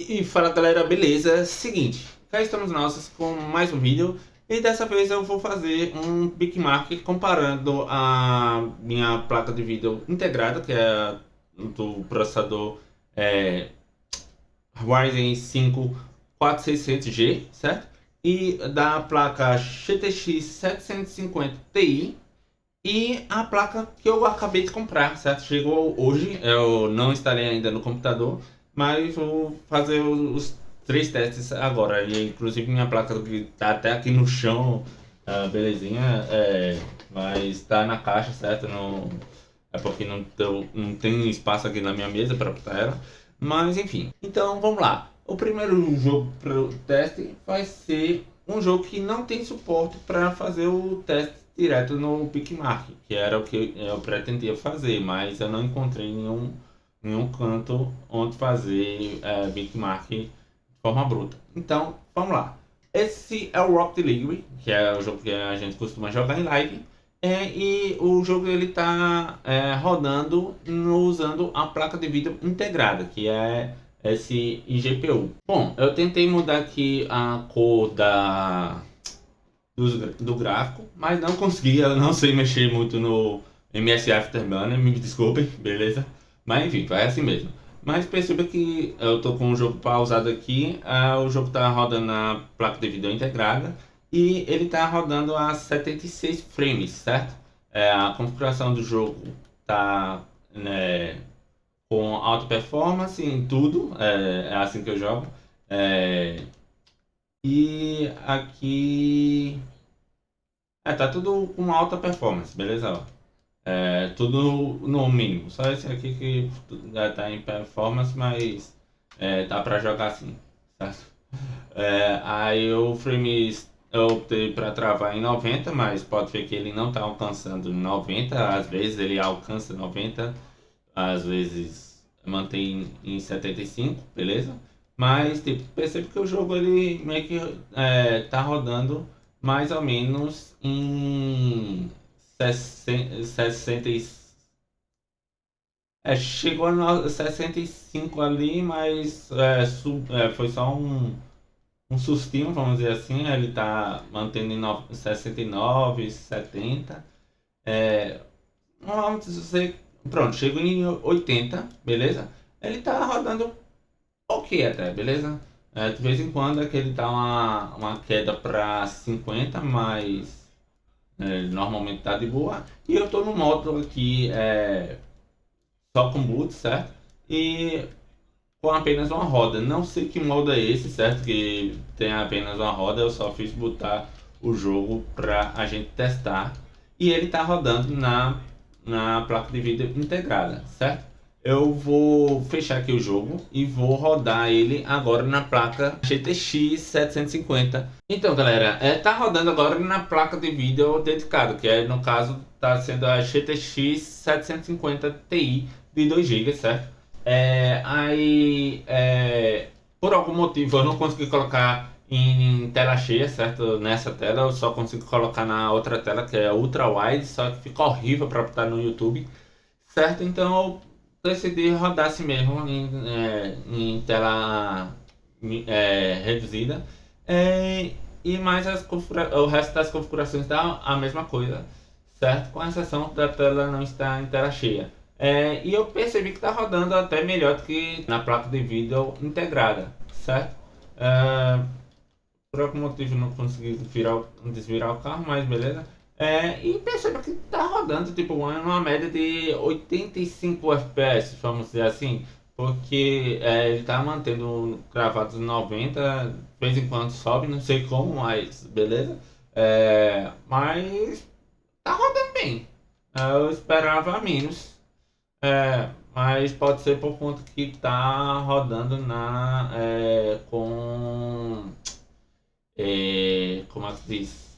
E fala galera, beleza? Seguinte, cá estamos nós com mais um vídeo e dessa vez eu vou fazer um benchmark comparando a minha placa de vídeo integrada, que é do processador é, Ryzen 5 4600G, certo? E da placa GTX 750 Ti e a placa que eu acabei de comprar, certo? Chegou hoje, eu não instalei ainda no computador, mas vou fazer os três testes agora. E inclusive minha placa que tá até aqui no chão, belezinha, mas tá na caixa, certo? Não, é porque não tem espaço aqui na minha mesa para botar ela. Mas enfim, então vamos lá. O primeiro jogo para o teste vai ser um jogo que não tem suporte para fazer o teste direto no Pickmark, que era o que eu pretendia fazer, mas eu não encontrei nenhum canto onde fazer Pickmark de forma bruta. Então, vamos lá. Esse é o Rocket League, que é o jogo que a gente costuma jogar em live. E o jogo ele está rodando usando a placa de vídeo integrada, que é esse IGPU. Bom, eu tentei mudar aqui a cor do gráfico, mas não consegui. Eu não sei mexer muito no MS Afterburner, me desculpem, beleza? Mas enfim, vai assim mesmo. Mas perceba que eu tô com o jogo pausado aqui, o jogo tá rodando na placa de vídeo integrada e ele tá rodando a 76 frames, certo? A configuração do jogo tá, né, com alta performance em tudo, é assim que eu jogo. É, e aqui tá tudo com alta performance, beleza? Ó. Tudo no mínimo. Só esse aqui que tá em performance, mas dá pra jogar assim, certo? Aí o frame eu optei para travar em 90, mas pode ver que ele não está alcançando 90. Às vezes ele alcança 90, às vezes mantém em 75, beleza? Mas tipo, percebe que o jogo ele meio que tá rodando mais ou menos em 60, chegou a 65 ali, mas foi só um sustinho, vamos dizer assim. Ele tá mantendo em 69, 70. É, vamos dizer, pronto, chegou em 80, beleza? Ele tá rodando ok até, beleza? De vez em quando é que ele dá uma queda para 50, mas normalmente tá de boa. E eu tô no modo aqui só com boot, certo? E com apenas uma roda. Não sei que modo é esse, certo? Que tem apenas uma roda. Eu só fiz botar o jogo pra a gente testar. E ele tá rodando na placa de vídeo integrada, certo? Eu vou fechar aqui o jogo e vou rodar ele agora na placa GTX 750. Então, galera, tá rodando agora na placa de vídeo dedicada, que no caso tá sendo a GTX 750 Ti de 2 GB, certo? Por algum motivo eu não consegui colocar em tela cheia, certo? Nessa tela eu só consigo colocar na outra tela que é ultra wide, só que fica horrível para botar no YouTube, certo? Então eu decidi rodar assim mesmo em tela reduzida. E mais o resto das configurações dá a mesma coisa, certo? Com exceção da tela não estar em tela cheia. E eu percebi que está rodando até melhor do que na placa de vídeo integrada, certo? É, por algum motivo não consegui desvirar o carro, mas beleza. E perceba que está rodando tipo uma média de 85 FPS, vamos dizer assim, porque ele está mantendo gravados 90, de vez em quando sobe, não sei como, mas beleza. Mas tá rodando bem. Eu esperava menos. Mas pode ser por conta que tá rodando como é que se diz?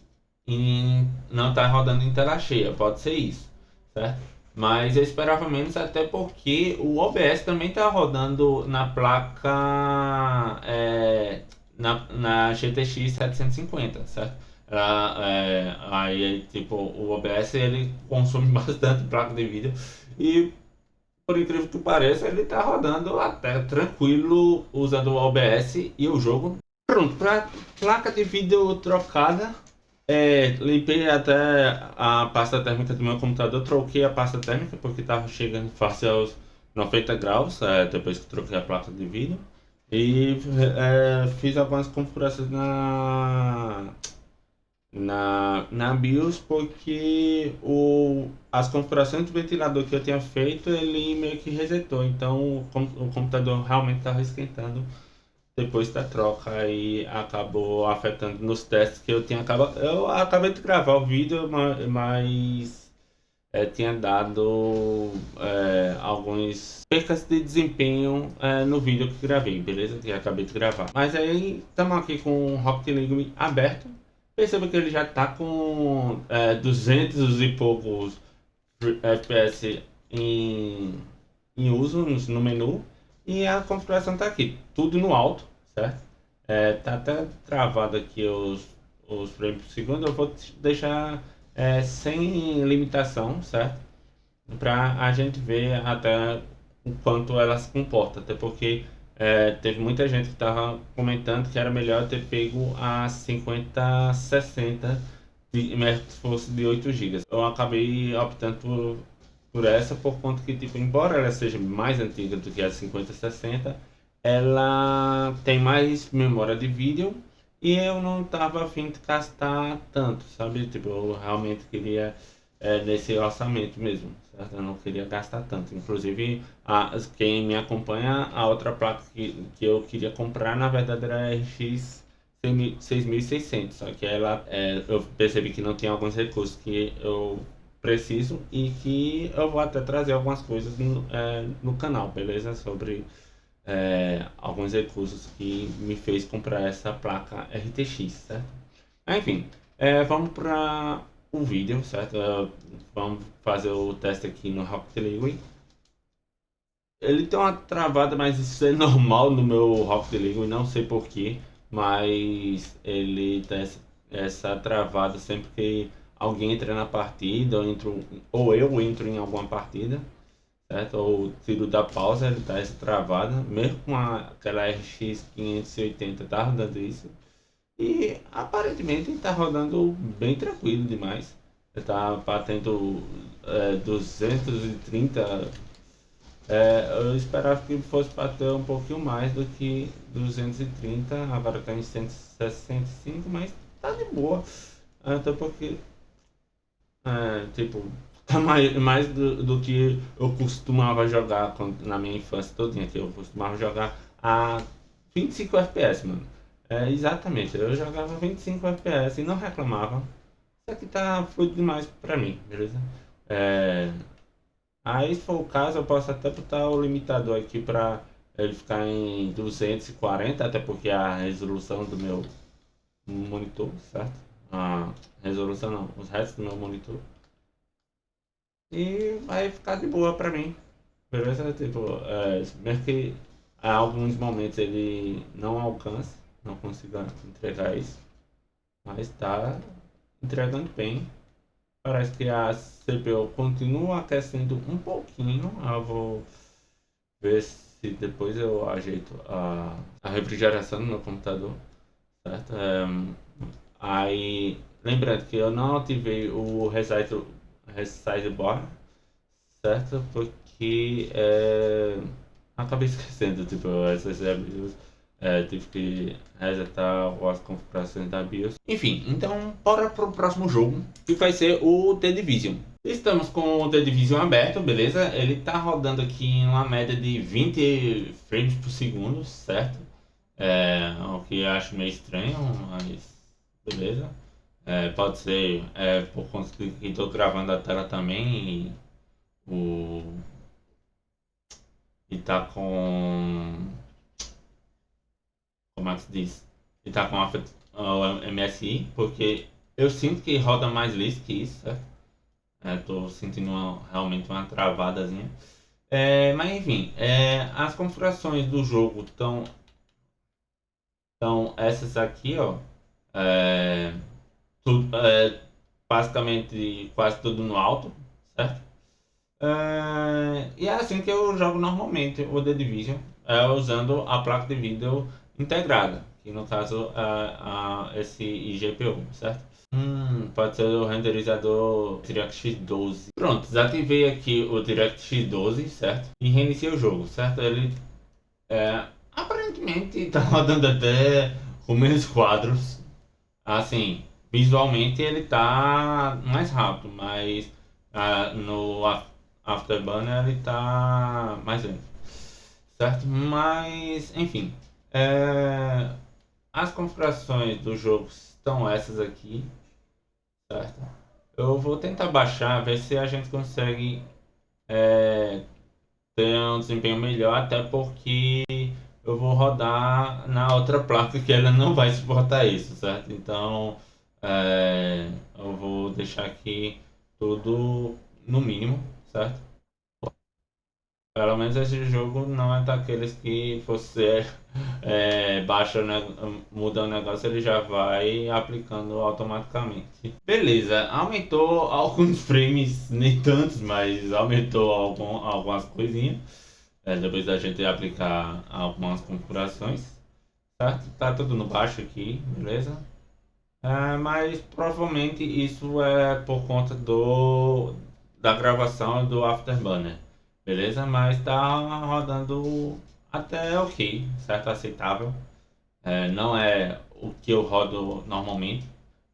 Não tá rodando em tela cheia, pode ser isso, certo? Mas eu esperava menos até porque o OBS também tá rodando na placa na GTX 750, certo? Aí tipo o OBS ele consome bastante placa de vídeo e por incrível que pareça, ele tá rodando até tranquilo usando o OBS e o jogo. Pronto, para placa de vídeo trocada, limpei até a pasta térmica do meu computador, troquei a pasta térmica porque estava chegando fácil aos 90 graus, depois que troquei a placa de vídeo. E fiz algumas configurações na BIOS porque as configurações do ventilador que eu tinha feito, ele meio que resetou. Então o computador realmente estava esquentando depois da troca e acabou afetando nos testes que eu tinha acabado. Eu acabei de gravar o vídeo, mas tinha dado alguns percas de desempenho no vídeo que gravei, beleza? Que eu acabei de gravar. Mas aí estamos aqui com o Rocket League aberto. Perceba que ele já está com 200 e poucos FPS em uso no menu. E a configuração está aqui, tudo no alto, certo? Tá até travado aqui os frames por segundo. Eu vou deixar sem limitação, certo? Para a gente ver até o quanto ela se comporta. Até porque teve muita gente que estava comentando que era melhor ter pego a 5060 se fosse de 8 GB. Eu acabei optando por essa por conta que, tipo, embora ela seja mais antiga do que a 5060, ela tem mais memória de vídeo e eu não tava afim de gastar tanto, sabe? Tipo, eu realmente queria nesse orçamento mesmo, certo? Eu não queria gastar tanto. Inclusive, quem me acompanha, a outra placa que eu queria comprar, na verdade, era a RX 6600, só que ela, eu percebi que não tinha alguns recursos que eu preciso e que eu vou até trazer algumas coisas no canal, beleza? Sobre alguns recursos que me fez comprar essa placa RTX, certo? Enfim, vamos para o vídeo, certo? Vamos fazer o teste aqui no Rocket League. Ele tem uma travada, mas isso é normal no meu Rocket League, não sei porquê, mas ele tem essa travada sempre que alguém entra na partida, ou eu entro em alguma partida, certo? Ou tiro da pausa, ele tá essa travada, mesmo com aquela RX 580 tá rodando isso. E aparentemente está rodando bem tranquilo demais. Está batendo 230. Eu esperava que fosse bater um pouquinho mais do que 230. Agora está em 165, mas tá de boa. Até porque, tipo, tá mais do que eu costumava jogar na minha infância todinha. Que eu costumava jogar a 25 FPS, mano. Exatamente, eu jogava 25 FPS e não reclamava. Isso aqui tá fluido demais pra mim, beleza? É, Aí, se for o caso, eu posso até botar o limitador aqui pra ele ficar em 240, até porque a resolução do meu monitor, certo? A resolução não, os restos do meu monitor. E vai ficar de boa pra mim, beleza? Tipo, mesmo que em alguns momentos ele não alcance, não consiga entregar isso. Mas está entregando bem. Parece que a CPU continua aquecendo um pouquinho. Eu vou ver se depois eu ajeito a refrigeração no meu computador, certo? Aí, lembrando que eu não ativei o Resize Bar, certo? Porque acabei esquecendo, tipo, essas BIOS, tive que resetar as configurações da BIOS. Enfim, então bora pro próximo jogo, que vai ser o The Division. Estamos com o The Division aberto, beleza? Ele tá rodando aqui em uma média de 20 frames por segundo, certo? O que eu acho meio estranho, mas beleza. Pode ser por conta que estou gravando a tela também o, e tá com. Como é que se diz? E tá com o MSI, porque eu sinto que roda mais liso que isso, certo? Tô sentindo realmente uma travadazinha. Mas enfim, as configurações do jogo estão essas aqui, ó. É, tudo, basicamente quase tudo no alto, certo? E é assim que eu jogo normalmente o The Division, usando a placa de vídeo integrada, que no caso é esse IGPU, certo? Pode ser o renderizador DirectX 12. Pronto, desativei aqui o DirectX 12, certo? E reiniciei o jogo, certo? Ele aparentemente está rodando até com menos quadros. Assim, visualmente ele tá mais rápido, mas no Afterburner ele tá mais lento, certo? Mas, enfim, é, as configurações do jogo estão essas aqui, certo? Eu vou tentar baixar, ver se a gente consegue é, ter um desempenho melhor, até porque eu vou rodar na outra placa que ela não vai suportar isso, certo? Então, eu vou deixar aqui tudo no mínimo, certo? Pelo menos esse jogo não é daqueles que você baixa, muda o negócio, ele já vai aplicando automaticamente. Beleza, aumentou alguns frames, nem tantos, mas aumentou algumas coisinhas. Depois da gente aplicar algumas configurações, certo? Tá tudo no baixo aqui, beleza? Mas provavelmente isso é por conta da gravação do Afterburner, beleza? Mas tá rodando até ok, certo? Aceitável. Não é o que eu rodo normalmente,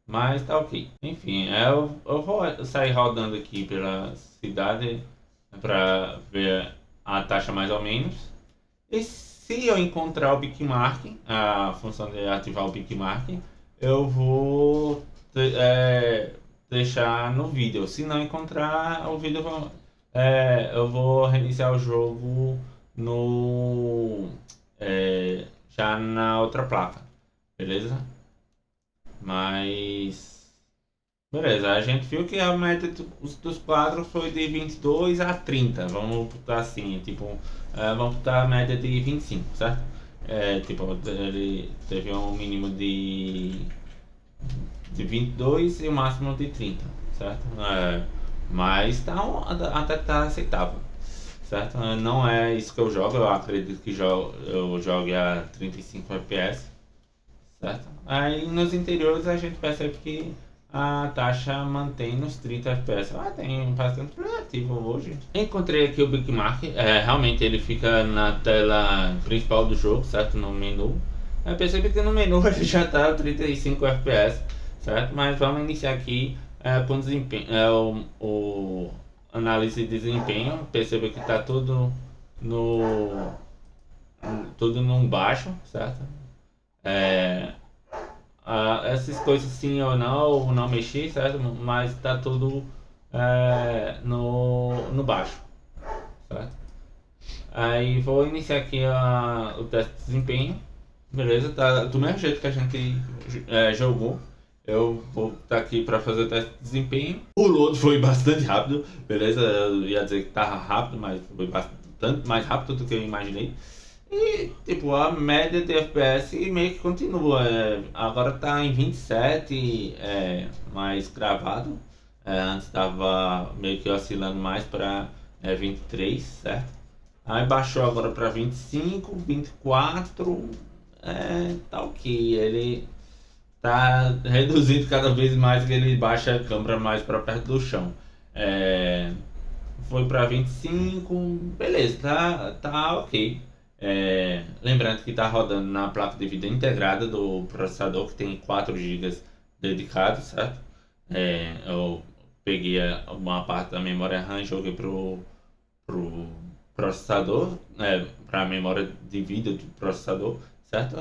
mas tá ok. Enfim, eu vou sair rodando aqui pela cidade para ver a taxa mais ou menos. E se eu encontrar o bookmark, a função de ativar o bookmark, eu vou deixar no vídeo. Se não encontrar o vídeo, eu vou reiniciar o jogo no já na outra placa, beleza? Mas beleza, a gente viu que a média dos quadros foi de 22 a 30. Vamos botar assim, tipo, vamos botar a média de 25, certo? Tipo, ele teve um mínimo de 22 e o máximo de 30, certo? Mas tá até que tá aceitável, certo? Não é isso que eu jogo, eu acredito que eu jogue a 35 FPS, certo? Aí nos interiores a gente percebe que a taxa mantém nos 30 FPS. Tem bastante aplicativo hoje. Encontrei aqui o bookmark, realmente ele fica na tela principal do jogo, certo? No menu. Eu percebi que no menu ele já está 35 FPS, certo? Mas vamos iniciar aqui com desempenho, o análise de desempenho. Perceba que está no tudo num baixo, certo? É, essas coisas sim ou não mexi, certo? Mas tá tudo no baixo, certo? Aí vou iniciar aqui o teste de desempenho, beleza? Tá do mesmo jeito que a gente jogou. Eu vou estar aqui para fazer o teste de desempenho. O load foi bastante rápido, beleza? Eu ia dizer que tava rápido, mas foi bastante mais rápido do que eu imaginei. E, tipo, a média de FPS meio que continua. Agora tá em 27, mais gravado. Antes tava meio que oscilando mais para 23, certo? Aí baixou agora para 25, 24. Tá ok. Ele tá reduzindo cada vez mais que ele baixa a câmera mais para perto do chão. É, foi para 25, beleza, tá ok. Lembrando que está rodando na placa de vídeo integrada do processador, que tem 4 gigas dedicados, certo? Eu peguei uma parte da memória RAM e joguei pro processador, para a memória de vídeo do processador, certo?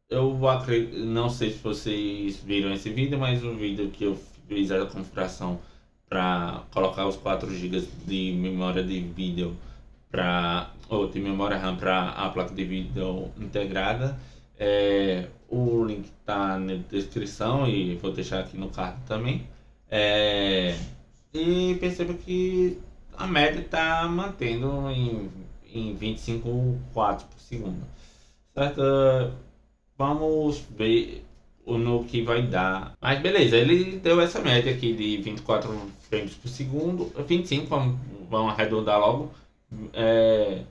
Eu acredito, não sei se vocês viram esse vídeo, mas o vídeo que eu fiz a configuração para colocar os 4 gigas de memória de vídeo ou de memória RAM para a placa de vídeo integrada. O link está na descrição e vou deixar aqui no card também. E perceba que a média está mantendo em 25 quadros por segundo, certo? Vamos ver no que vai dar. Mas beleza, ele deu essa média aqui de 24 frames por segundo, 25, vamos arredondar logo, é,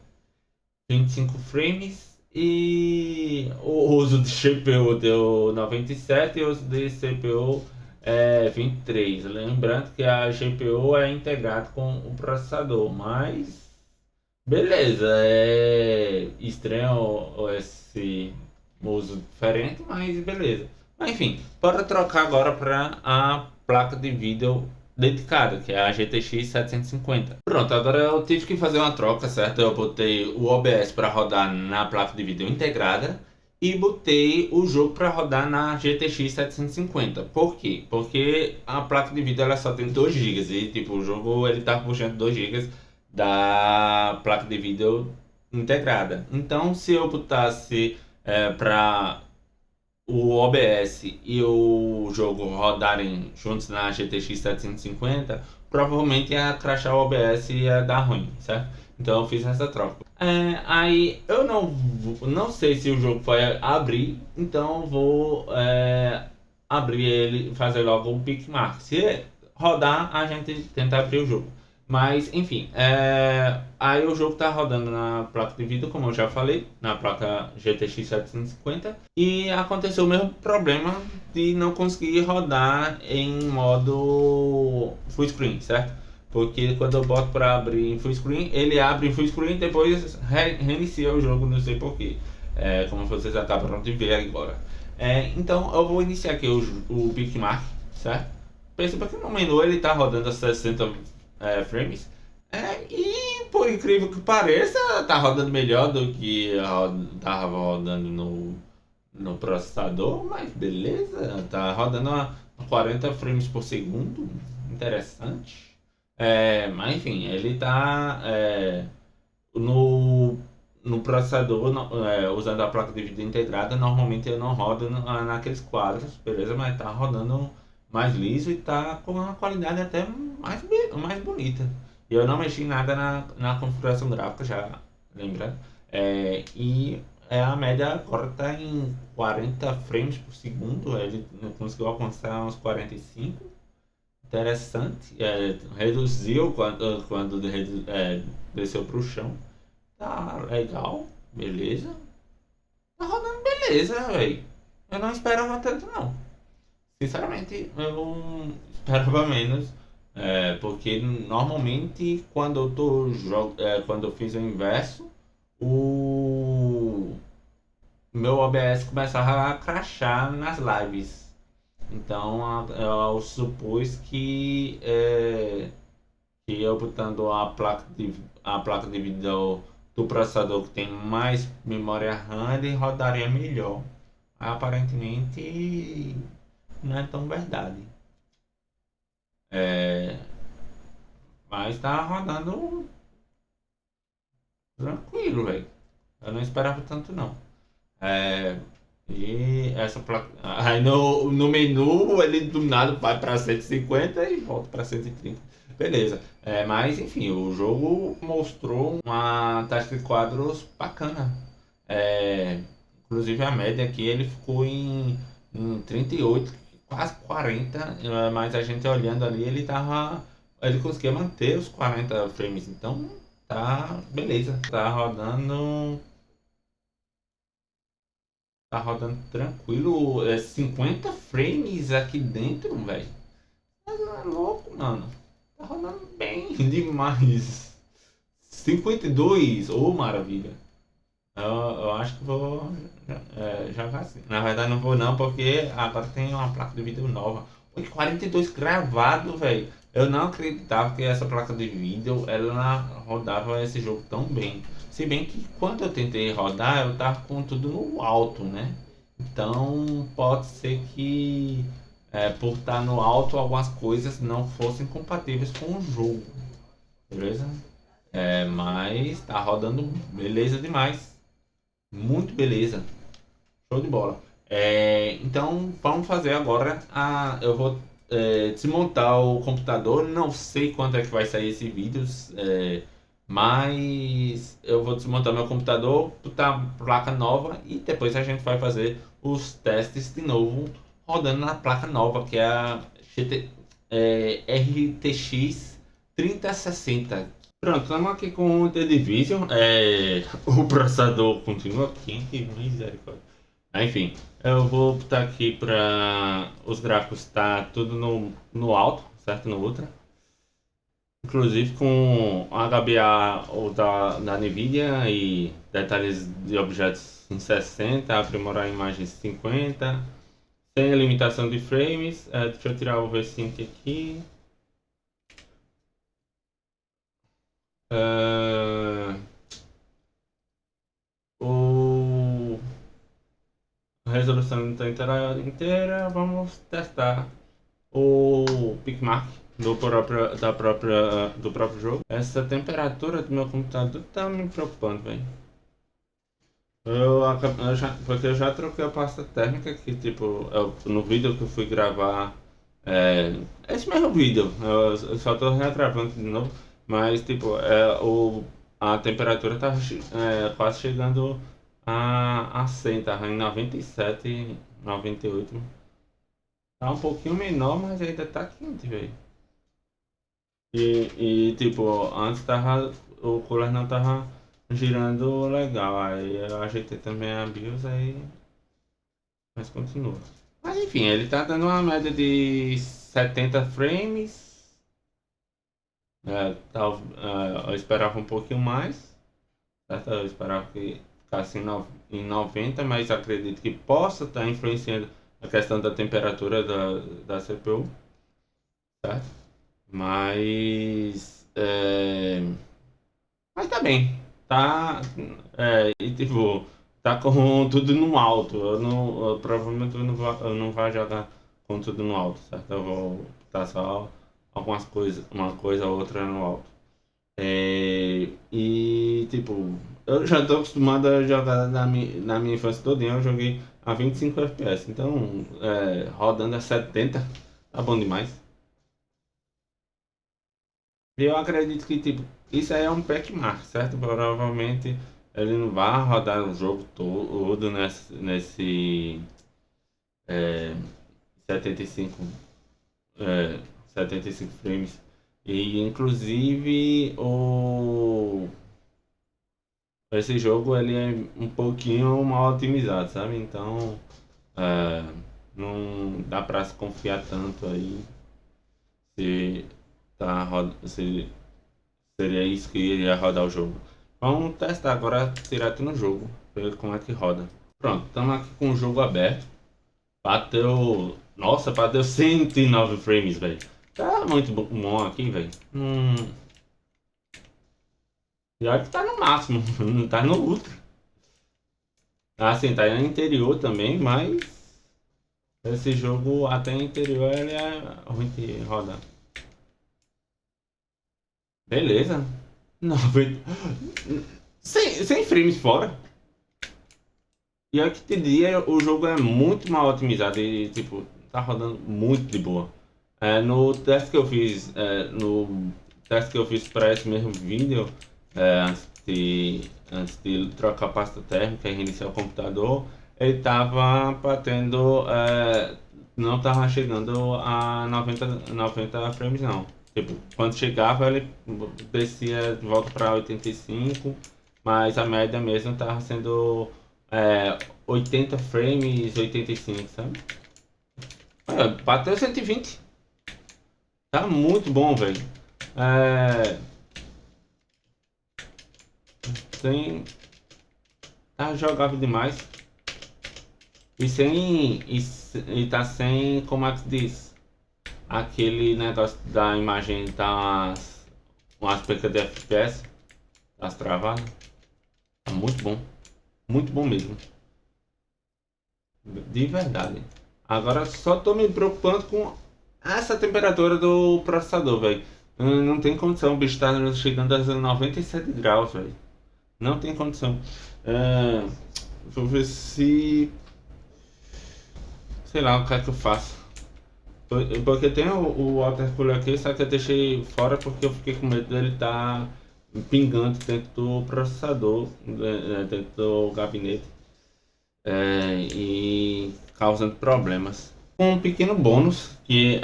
25 frames. E o uso de GPU deu 97 e o uso de CPU é 23. Lembrando que a GPU é integrada com o processador, mas beleza, é estranho esse uso diferente, mas beleza. Mas enfim, bora trocar agora para a placa de vídeo dedicada, que é a GTX 750. Pronto, agora eu tive que fazer uma troca, certo? Eu botei o OBS para rodar na placa de vídeo integrada e botei o jogo para rodar na GTX 750. Por quê? Porque a placa de vídeo ela só tem 2 GB e tipo, o jogo ele tá puxando 2 GB da placa de vídeo integrada. Então, se eu botasse para o OBS e o jogo rodarem juntos na GTX 750, provavelmente ia crashar o OBS e ia dar ruim, certo? Então eu fiz essa troca. Aí eu não sei se o jogo vai abrir, então vou abrir ele, fazer logo o bookmark. Se rodar, a gente tenta abrir o jogo. Mas, enfim, aí o jogo tá rodando na placa de vídeo, como eu já falei, na placa GTX 750. E aconteceu o mesmo problema de não conseguir rodar em modo full screen, certo? Porque quando eu boto para abrir em full screen, ele abre em full screen e depois reinicia o jogo, não sei porquê. Como vocês acabaram de ver agora. Então eu vou iniciar aqui o Bookmark, certo? Perceba que no menu ele está rodando a 60 frames. E por incrível que pareça, tá rodando melhor do que tava rodando no processador, mas beleza, tá rodando a 40 frames por segundo, interessante. Mas enfim, ele tá no, no processador, usando a placa de vídeo integrada, normalmente eu não rodo naqueles quadros, beleza, mas tá rodando mais liso e tá com uma qualidade até mais bonita. E eu não mexi em nada na configuração gráfica, já lembrando. A média agora está em 40 frames por segundo, ele conseguiu alcançar uns 45. Interessante. Reduziu quando desceu para o chão. Tá legal, beleza. Tá rodando beleza, velho. Eu não esperava tanto não. Sinceramente, eu esperava menos. Porque normalmente quando eu quando eu fiz o inverso, o meu OBS começava a crashar nas lives. Então eu supus que eu botando a placa de vídeo do processador que tem mais memória RAM, ele rodaria melhor. Aparentemente não é tão verdade. É, mas tá rodando tranquilo, velho. Eu não esperava tanto não. É, e essa placa. Aí no menu ele do nada vai pra 150 e volta pra 130. Beleza. Mas enfim, o jogo mostrou uma taxa de quadros bacana. Inclusive a média aqui ele ficou em 38, quase 40, mas a gente olhando ali ele conseguia manter os 40 frames, então tá beleza, tá rodando tranquilo, 50 frames aqui dentro, velho. É louco, mano. Tá rodando bem demais. 52, ô maravilha. Eu acho que vou jogar assim. Na verdade não vou não, porque agora tem uma placa de vídeo nova. Oi, 42 gravado, velho. Eu não acreditava que essa placa de vídeo ela rodava esse jogo tão bem. Se bem que quando eu tentei rodar, eu tava com tudo no alto, né? Então pode ser que por estar no alto algumas coisas não fossem compatíveis com o jogo. Beleza? Mas tá rodando beleza demais. Muito beleza. Show de bola. Então vamos fazer agora eu vou desmontar o computador. Não sei quanto é que vai sair esse vídeo. Mas eu vou desmontar meu computador, botar a placa nova e depois a gente vai fazer os testes de novo rodando na placa nova, que é a RTX 3060. Pronto, estamos aqui com o The Division. O processador continua quente, misericórdia. Enfim, eu vou botar aqui para os gráficos tá tudo no alto, certo? No Ultra. Inclusive com HBA ou da NVIDIA e detalhes de objetos em 60, aprimorar imagens em 50, sem limitação de frames. Deixa eu tirar o V5 aqui. É, o a resolução não está inteira. Vamos testar o PicMark do próprio jogo. Essa temperatura do meu computador tá me preocupando, velho. Porque eu já troquei a pasta térmica que, tipo, no vídeo que eu fui gravar, é, esse mesmo vídeo, eu só tô regravando de novo, mas, tipo, a temperatura tá quase chegando a 100, tá em 97, 98. Tá um pouquinho menor, mas ainda tá quente, velho. Tipo, antes tava, o cooler não tava girando legal. Aí eu ajeitei também a BIOS, aí. Mas continua. Mas enfim, ele tá dando uma média de 70 frames. Eu esperava um pouquinho mais. Certo? Eu esperava que ficasse em 90, mas acredito que possa estar influenciando a questão da temperatura da CPU. Certo? Mas. Mas tá bem. Tá. E tipo, tá com tudo no alto. Provavelmente eu não vou jogar com tudo no alto, certo? Eu vou botar só algumas coisas, uma coisa ou outra no alto. E tipo, eu já tô acostumado a jogar na minha infância todinha, eu joguei a 25 FPS. Então, rodando a 70, tá bom demais. E eu acredito que, tipo, isso aí é um packmark, certo? Provavelmente ele não vai rodar o jogo todo nesse é, 75, 75 frames. E, inclusive, esse jogo ele é um pouquinho mal otimizado, sabe? Então, é, não dá pra se confiar tanto aí se, se seria isso que iria rodar o jogo. Vamos testar agora direto no jogo, ver como é que roda. Pronto, estamos aqui com o jogo aberto. Bateu. Nossa, bateu 109 frames, velho. Tá muito bom aqui, velho. Pior que tá no máximo, não tá no ultra. Assim, tá no interior também, mas esse jogo até interior ele é ruim de rodar. Beleza. 90. Sem frames fora. E é que te diria, o jogo é muito mal otimizado e, tipo, tá rodando muito de boa. No teste que eu fiz para esse mesmo vídeo, antes de trocar a pasta térmica e reiniciar o computador, ele tava batendo, não tava chegando a 90 frames não. Tipo, quando chegava ele descia de volta para 85, mas a média mesmo tava sendo 80 frames, 85, sabe? Olha, bateu 120. Tá muito bom, velho. É, tem, tá jogável demais. E tá sem, como é que se diz? Aquele negócio da imagem das umas percas de FPS, das travadas. Tá muito bom mesmo. De verdade. Agora só tô me preocupando com essa temperatura do processador, velho. Não tem condição, o bicho tá chegando a 97 graus, velho. Não tem condição. É, vou ver se. Sei lá o que é que eu faço. Porque tem o water cooler aqui, só que eu deixei fora porque eu fiquei com medo dele tá pingando dentro do processador, dentro do gabinete, e causando problemas. Um pequeno bônus que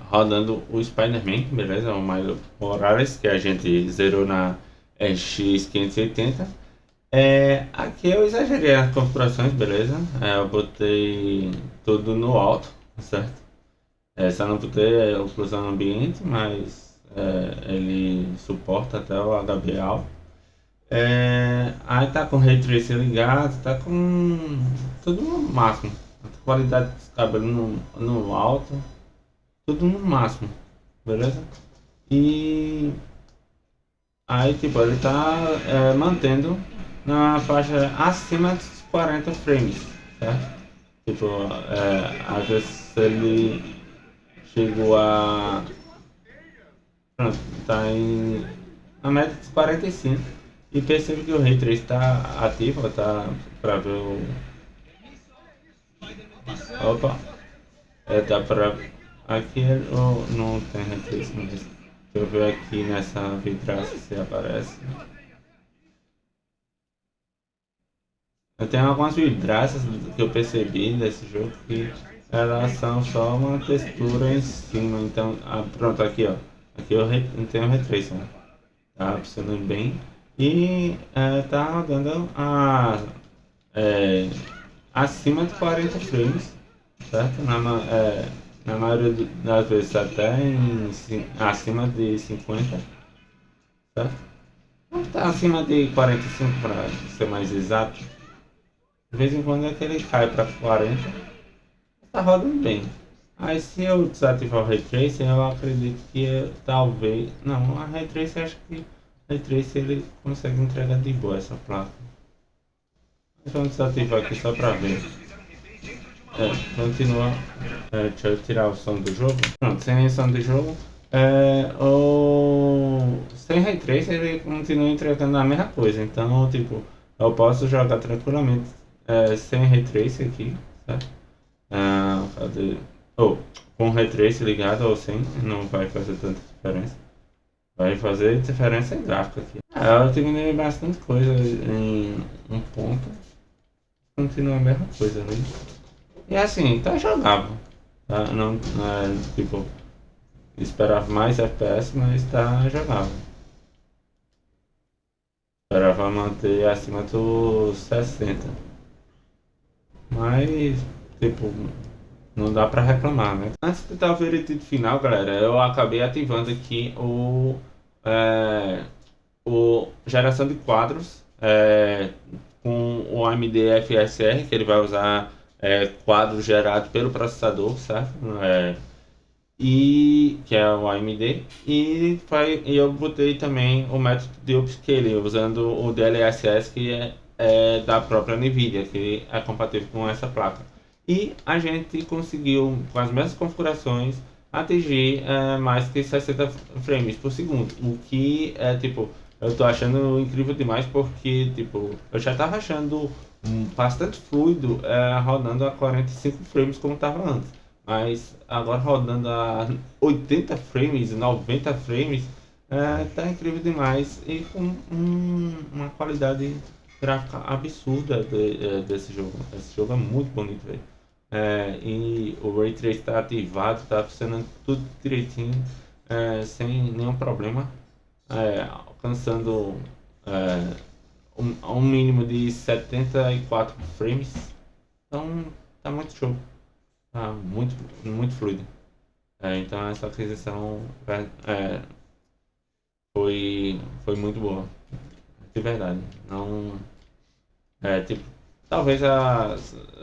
rodando o Spider-Man, beleza? O Miles Morales, que a gente zerou na X580. Aqui eu exagerei as configurações, beleza? Eu botei tudo no alto, certo? Só não botei a oclusão ambiente, mas ele suporta até o HB alto. Aí tá com o Ray Tracer ligado, tá com tudo no máximo. A qualidade dos cabelos no alto, tudo no máximo, beleza? E aí tipo, ele tá mantendo na faixa acima dos 40 frames, certo? Tipo, às vezes ele chegou a. Pronto, tá em. Na média dos 45. E percebe que o Ray Trace está ativo, tá pra ver o. Opa! Dá pra. Aqui não tem Ray Trace, mas deixa eu ver aqui nessa vidraça se aparece. Eu tenho algumas vidraças que eu percebi nesse jogo que elas são só uma textura em cima. Então, pronto, aqui ó. Aqui eu tenho Ray Trace, né? Tá funcionando bem. E tá rodando é, acima de 40 frames, certo? Na maioria das vezes até acima de 50, certo? Não tá acima de 45 para ser mais exato. De vez em quando é que ele cai para 40, tá rodando bem. Aí se eu desativar o Ray Tracing, eu acredito que talvez. Não, a Ray Tracing acho que o Ray Tracing ele consegue entregar de boa essa placa. Vamos desativar aqui só para ver. Continua. Deixa eu tirar o som do jogo. Pronto, sem som do jogo. Sem Ray Tracing ele continua entregando a mesma coisa. Então, tipo, eu posso jogar tranquilamente sem Ray Tracing aqui, certo? Cadê? Com o Ray Tracing ligado ou sem, não vai fazer tanta diferença. Vai fazer diferença gráfica aqui. Eu terminei bastante coisa em um ponto. Continua a mesma coisa, né? E assim, tá jogável. Tá? Não é tipo, esperava mais FPS, mas tá jogável. Esperava manter acima dos 60. Mas, tipo, não dá pra reclamar, né? Antes de dar o veredito final, galera, eu acabei ativando aqui o geração de quadros com o AMD FSR, que ele vai usar quadros gerados pelo processador, certo? E que é o AMD, e eu botei também o método de upscaling usando o DLSS, que é da própria Nvidia, que é compatível com essa placa. E a gente conseguiu, com as mesmas configurações, atingir mais que 60 frames por segundo, o que é tipo, eu tô achando incrível demais, porque tipo, eu já tava achando bastante fluido rodando a 45 frames como estava antes. Mas agora rodando a 80 frames, 90 frames, tá incrível demais e com uma qualidade gráfica absurda desse jogo. Esse jogo é muito bonito, velho. E o Ray Trace está ativado, está funcionando tudo direitinho, sem nenhum problema, alcançando um mínimo de 74 frames. Então tá muito show. Ah, muito, muito fluido. Então essa aquisição foi muito boa. De verdade. Não. Tipo, talvez a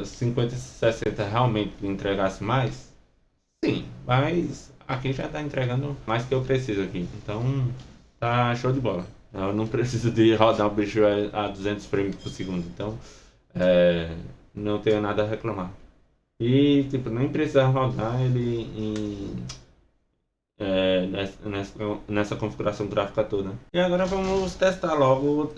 50 60 realmente entregasse mais. Sim, mas aqui já tá entregando mais que eu preciso aqui. Então tá show de bola. Eu não preciso de rodar o bicho a 200 frames por segundo. Então não tenho nada a reclamar. E, tipo, nem precisa rodar ele nessa configuração gráfica toda. E agora vamos testar logo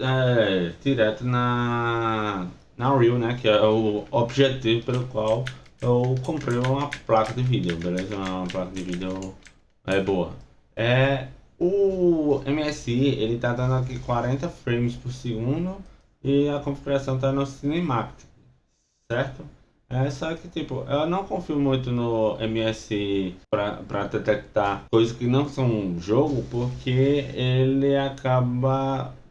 direto na Unreal, né? Que é o objetivo pelo qual eu comprei uma placa de vídeo, beleza? Uma placa de vídeo boa. O MSI, ele tá dando aqui 40 frames por segundo e a configuração tá no Cinematic, certo? Só que, tipo, eu não confio muito no MSI pra detectar coisas que não são jogo, porque ele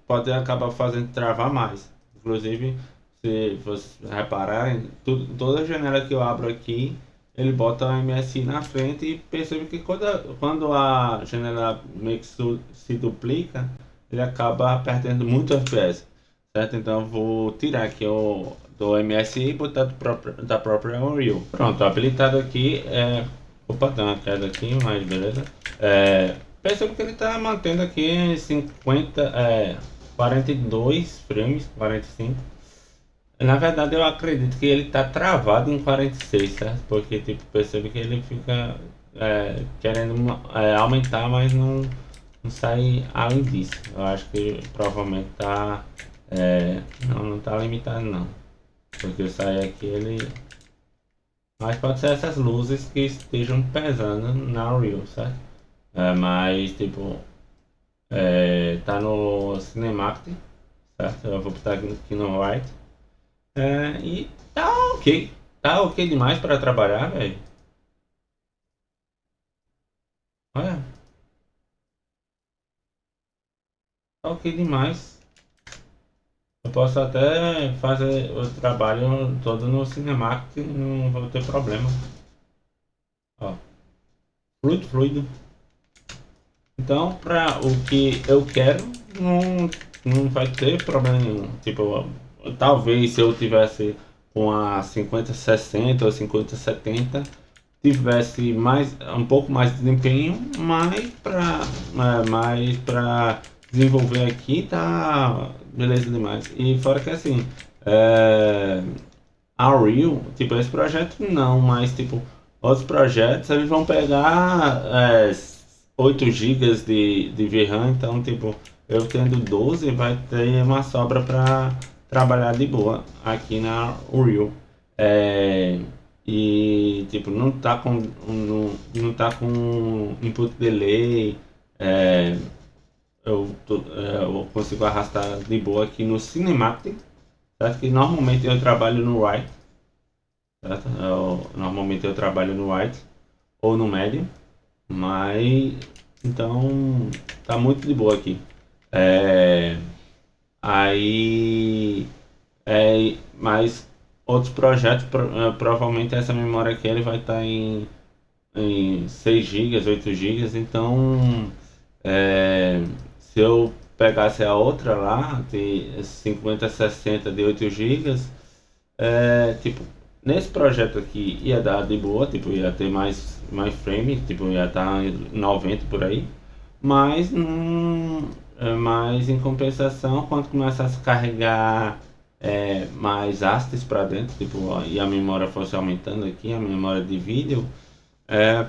pode acabar fazendo travar mais. Inclusive, se vocês repararem, toda janela que eu abro aqui, ele bota o MSI na frente e percebe que quando a janela meio que se duplica, ele acaba perdendo muito FPS, certo? Então eu vou tirar aqui do MSI e botar da própria Unreal. Pronto, habilitado aqui. Opa, tem uma queda aqui, mas beleza. Percebo que ele está mantendo aqui 42 frames, 45. Na verdade, eu acredito que ele tá travado em 46, certo? Porque, tipo, percebe que ele fica querendo aumentar, mas não sai além disso. Eu acho que provavelmente tá. Não tá limitado, não. Porque eu sair aqui, ele. Mas pode ser essas luzes que estejam pesando na Unreal, certo? Mas, tipo, tá no Cinematic, certo? Eu vou botar aqui no White. E tá ok. Tá ok demais para trabalhar, velho. Olha, tá ok demais. Eu posso até fazer o trabalho todo no Cinematic, não vou ter problema. Ó, fluido. Então, para o que eu quero, não vai ter problema nenhum. Tipo, talvez se eu tivesse com a 5060 ou 5070 tivesse um pouco mais de desempenho, mas para desenvolver aqui tá beleza demais. E fora que assim, a Unreal, tipo, esse projeto não, mas tipo, outros projetos eles vão pegar 8 gigas de VRAM, então tipo, eu tendo 12 vai ter uma sobra para trabalhar de boa aqui na Unreal. É, e tipo, não tá com input delay, é, eu consigo arrastar de boa aqui no Cinematic, certo? Que normalmente eu trabalho no Write, certo? Normalmente eu trabalho no White ou no Medium, mas então tá muito de boa aqui. É, aí, mas outros projetos, provavelmente essa memória aqui ele vai estar em 6 gigas, 8 gigas, então se eu pegasse a outra lá, de 5060 de 8 gigas, tipo, nesse projeto aqui ia dar de boa, tipo, ia ter mais frame, tipo, ia estar em 90 por aí, mas, mas em compensação, quando começasse a carregar mais hastes para dentro, tipo, ó, e a memória fosse aumentando aqui, a memória de vídeo,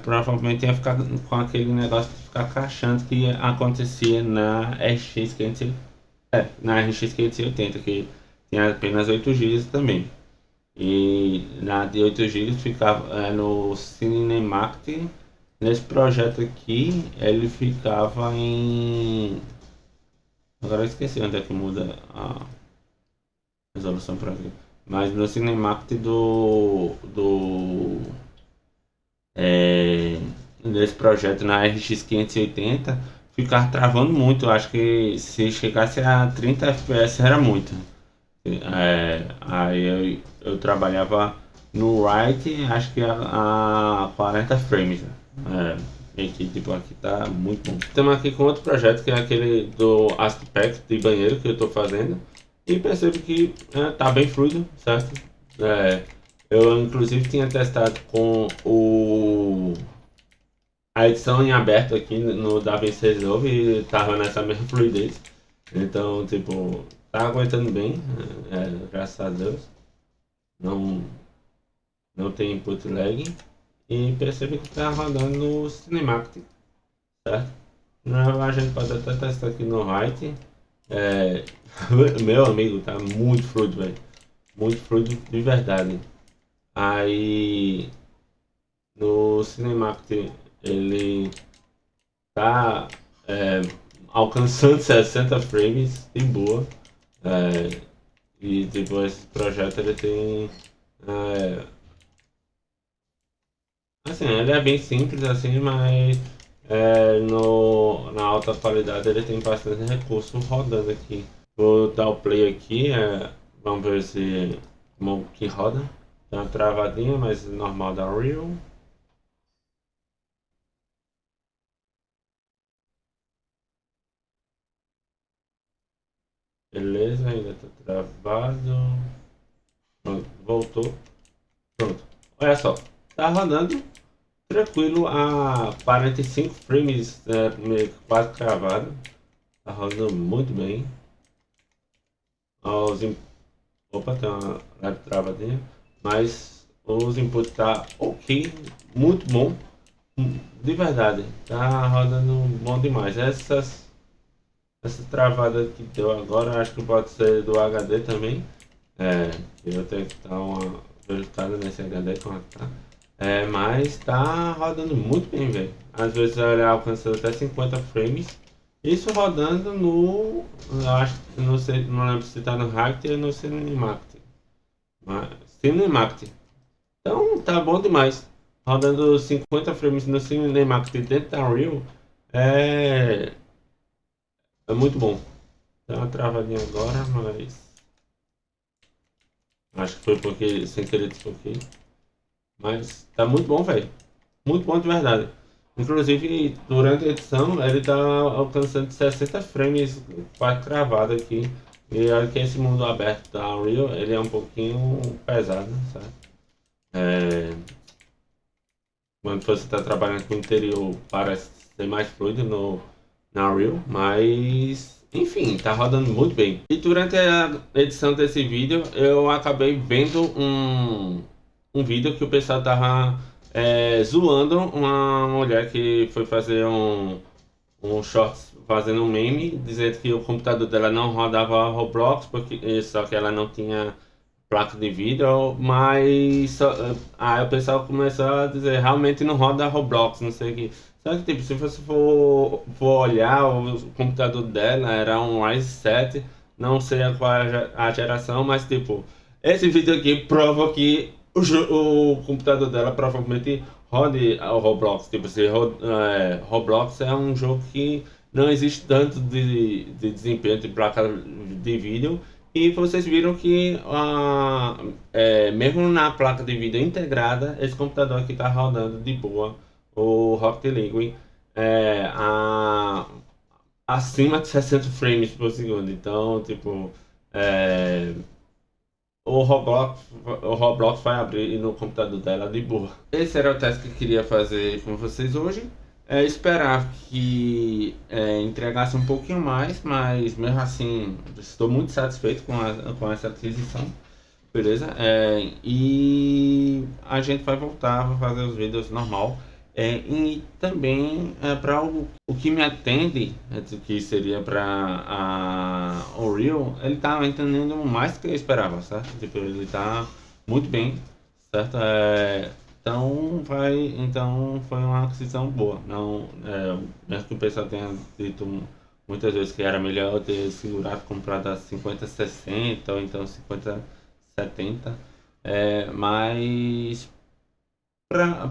provavelmente ia ficar com aquele negócio de ficar crashando que acontecia na RX 580, que tinha apenas 8 GB também. E na de 8 GB ficava no Cinematic. Nesse projeto aqui, ele ficava em. Agora eu esqueci onde é que muda a resolução para ver. Mas no Cinematic é, desse projeto na RX 580 ficava travando muito. Eu acho que se chegasse a 30 FPS era muito. Aí eu trabalhava no Write, acho que a 40 frames. E aqui, tipo, aqui tá muito bom. Estamos aqui com outro projeto que é aquele do Aspect de banheiro que eu estou fazendo. E percebo que tá bem fluido, certo? É, eu inclusive tinha testado com a edição em aberto aqui no DaVinci Resolve e tava nessa mesma fluidez. Então, tipo, tá aguentando bem, graças a Deus. Não, não tem input lag. E percebe que tá rodando no Cinematic, certo? A gente pode até testar aqui no Height. É, meu amigo, tá muito fluido, velho. Muito fluido de verdade. Aí no Cinematic ele tá alcançando 60 frames de boa. E tipo, esse projeto ele tem. é, assim, ele é bem simples assim, mas na alta qualidade ele tem bastante recurso rodando aqui. Vou dar o play aqui, vamos ver se como que roda. Tem uma travadinha, mas normal da Unreal. Beleza, ainda tá travado. Pronto, voltou. Pronto. Olha só, tá rodando tranquilo a 45 frames, meio que quase cravado. Tá rodando muito bem. Os in- Opa, tem uma leve travadinha. Mas os inputs tá ok, muito bom. De verdade, tá rodando bom demais. Essa travada que deu agora, acho que pode ser do HD também. Eu tenho que dar uma verificada nesse HD como é que tá. Mas tá rodando muito bem, velho. Às vezes ele alcança até 50 frames. Isso rodando no. Eu acho que não sei, não lembro se tá no React ou no Cinematic. Mas, Cinematic. Então tá bom demais. Rodando 50 frames no Cinematic dentro da Unreal é, é muito bom. Deu uma travadinha agora, mas acho que foi porque sem querer desfoquei. Mas tá muito bom, velho. Muito bom de verdade. Inclusive, durante a edição, ele tá alcançando 60 frames quase cravado aqui. E olha que esse mundo aberto da Unreal, ele é um pouquinho pesado, sabe? É, quando você está trabalhando com o interior, parece ser mais fluido na Unreal, mas enfim, tá rodando muito bem. E durante a edição desse vídeo, eu acabei vendo um vídeo que o pessoal tava zoando uma mulher que foi fazer um shorts fazendo um meme, dizendo que o computador dela não rodava Roblox, porque, só que ela não tinha placa de vídeo, mas aí o pessoal começou a dizer, realmente não roda Roblox, não sei o que. Só que tipo, se você for olhar, o computador dela era um Ryzen 7, não sei qual é a geração, mas tipo, esse vídeo aqui prova que o computador dela provavelmente rode o Roblox. Tipo, Roblox é um jogo que não existe tanto de desempenho de placa de vídeo. E vocês viram que mesmo na placa de vídeo integrada, esse computador aqui está rodando de boa o Rocket League acima de 60 frames por segundo. Então, tipo, é, o Roblox vai abrir no computador dela de boa. Esse era o teste que eu queria fazer com vocês hoje. Esperar que entregasse um pouquinho mais, mas mesmo assim estou muito satisfeito com essa aquisição, beleza? E a gente vai voltar a fazer os vídeos normal. E também para o que me atende, que seria para a Unreal, ele tá entendendo mais do que eu esperava, certo? Tipo, ele tá muito bem, certo? Então foi uma aquisição boa. Não, mesmo que o pessoal tenha dito muitas vezes que era melhor eu ter segurado comprado a 5060 ou então 5070, mas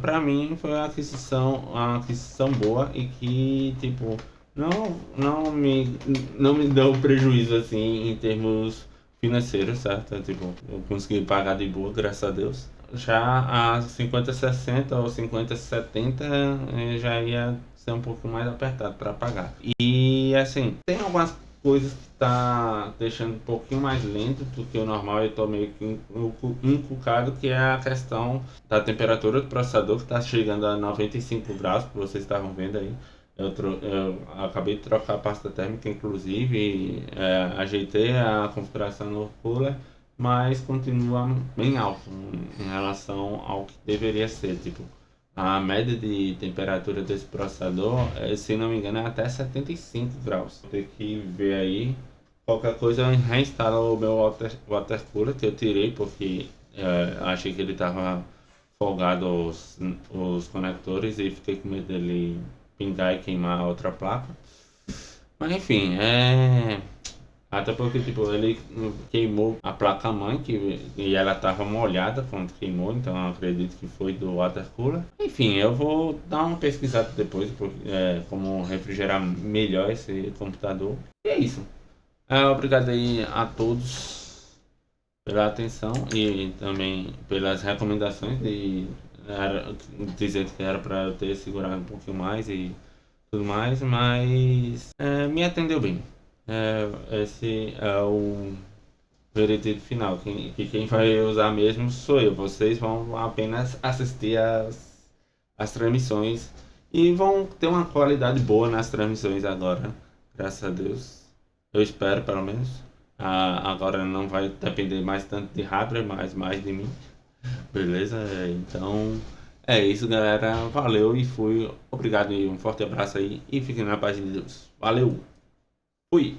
pra mim foi uma aquisição boa e que, tipo, não me deu prejuízo, assim, em termos financeiros, certo? Tipo, eu consegui pagar de boa, graças a Deus. Já a 5060 ou 5070 já ia ser um pouco mais apertado para pagar. E, assim, tem algumas coisas que tá deixando um pouquinho mais lento do que o normal. Eu tô meio que encucado, que é a questão da temperatura do processador, que está chegando a 95 graus, que vocês estavam vendo aí. Eu acabei de trocar a pasta térmica, inclusive, ajeitei a configuração no cooler, mas continua bem alto em relação ao que deveria ser. Tipo, a média de temperatura desse processador, se não me engano, é até 75 graus. Vou ter que ver aí. Qualquer coisa eu reinstalo o meu water cooler, que eu tirei porque achei que ele estava folgado os conectores e fiquei com medo dele pingar e queimar a outra placa. Mas enfim, até porque, tipo, ele queimou a placa-mãe e ela tava molhada quando queimou, então eu acredito que foi do water cooler. Enfim, eu vou dar uma pesquisada depois, como refrigerar melhor esse computador. E é isso. Obrigado aí a todos pela atenção e também pelas recomendações dizer que era para eu ter segurado um pouquinho mais e tudo mais, mas me atendeu bem. Esse é o veredito final. Quem vai usar mesmo sou eu. Vocês vão apenas assistir as transmissões e vão ter uma qualidade boa nas transmissões agora, graças a Deus. Eu espero, pelo menos. Agora não vai depender mais tanto de hardware, mas mais de mim. Beleza? Então é isso, galera. Valeu e fui. Obrigado e um forte abraço aí. E fiquem na paz de Deus. Valeu! Fui!